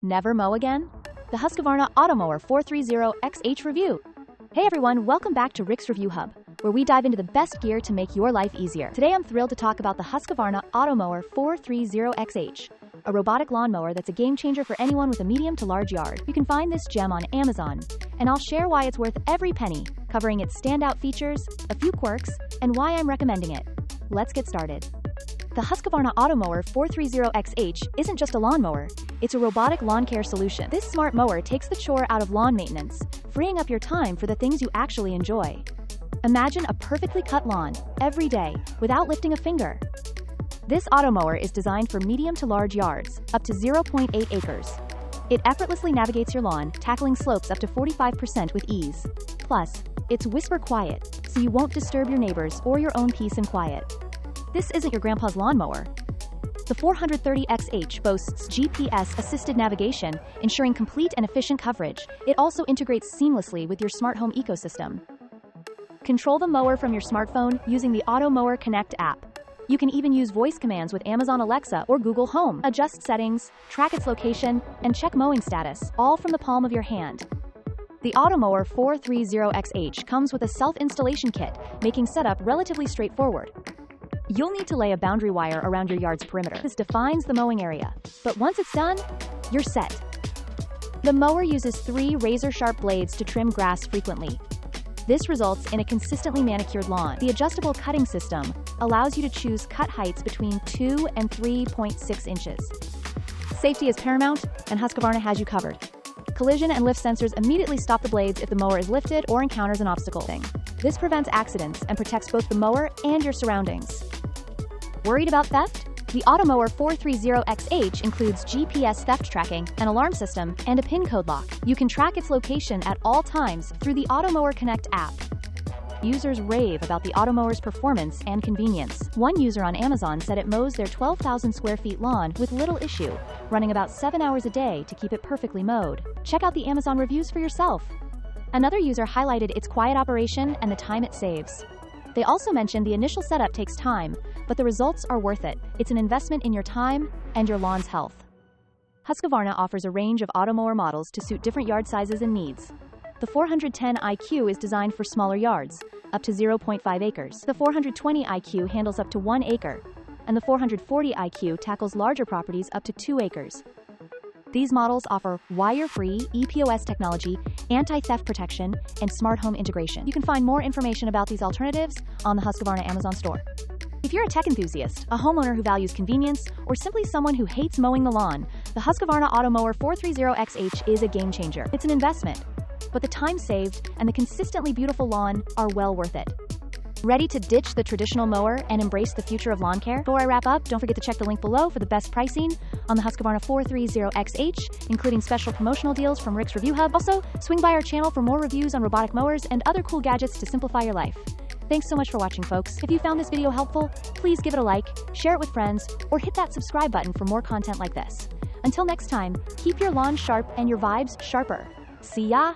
Never mow again? The Husqvarna Automower 430xh review. Hey everyone, welcome back to Rick's Review Hub, where we dive into the best gear to make your life easier. Today I'm thrilled to talk about the Husqvarna Automower 430xh, a robotic lawnmower that's a game changer for anyone with a medium to large yard. You can find this gem on Amazon, and I'll share why it's worth every penny, covering its standout features, a few quirks, and why I'm recommending it. Let's get started. The Husqvarna Automower 430xh isn't just a lawnmower, it's a robotic lawn care solution. This smart mower takes the chore out of lawn maintenance, freeing up your time for the things you actually enjoy. Imagine a perfectly cut lawn, every day, without lifting a finger. This automower is designed for medium to large yards, up to 0.8 acres. It effortlessly navigates your lawn, tackling slopes up to 45% with ease. Plus, it's whisper quiet, so you won't disturb your neighbors or your own peace and quiet. This isn't your grandpa's lawnmower. The 430xh boasts GPS-assisted navigation, ensuring complete and efficient coverage. It also integrates seamlessly with your smart home ecosystem. Control the mower from your smartphone using the Automower Connect app. You can even use voice commands with Amazon Alexa or Google Home. Adjust settings, track its location, and check mowing status, all from the palm of your hand. The Automower 430xh comes with a self-installation kit, making setup relatively straightforward. You'll need to lay a boundary wire around your yard's perimeter. This defines the mowing area, but once it's done, you're set. The mower uses 3 razor-sharp blades to trim grass frequently. This results in a consistently manicured lawn. The adjustable cutting system allows you to choose cut heights between 2 and 3.6 inches. Safety is paramount, and Husqvarna has you covered. Collision and lift sensors immediately stop the blades if the mower is lifted or encounters an obstacle. This prevents accidents and protects both the mower and your surroundings. Worried about theft? The Automower 430xh includes GPS theft tracking, an alarm system, and a PIN code lock. You can track its location at all times through the Automower Connect app. Users rave about the Automower's performance and convenience. One user on Amazon said it mows their 12,000 square feet lawn with little issue, running about 7 hours a day to keep it perfectly mowed. Check out the Amazon reviews for yourself. Another user highlighted its quiet operation and the time it saves. They also mentioned the initial setup takes time, but the results are worth it. It's an investment in your time and your lawn's health. Husqvarna offers a range of Automower models to suit different yard sizes and needs. The 410iq is designed for smaller yards, up to 0.5 acres. The 420iq handles up to 1 acre, and the 440iq tackles larger properties up to 2 acres. These models offer wire-free EPOS technology, anti-theft protection, and smart home integration. You can find more information about these alternatives on the Husqvarna Amazon store. If you're a tech enthusiast, a homeowner who values convenience, or simply someone who hates mowing the lawn, the Husqvarna Automower 430xh is a game changer. It's an investment, but the time saved and the consistently beautiful lawn are well worth it. Ready to ditch the traditional mower and embrace the future of lawn care? Before I wrap up, don't forget to check the link below for the best pricing on the Husqvarna 430xh, including special promotional deals from Rick's Review Hub. Also, swing by our channel for more reviews on robotic mowers and other cool gadgets to simplify your life. Thanks so much for watching, folks. If you found this video helpful, please give it a like, share it with friends, or hit that subscribe button for more content like this. Until next time, keep your lawn sharp and your vibes sharper. See ya!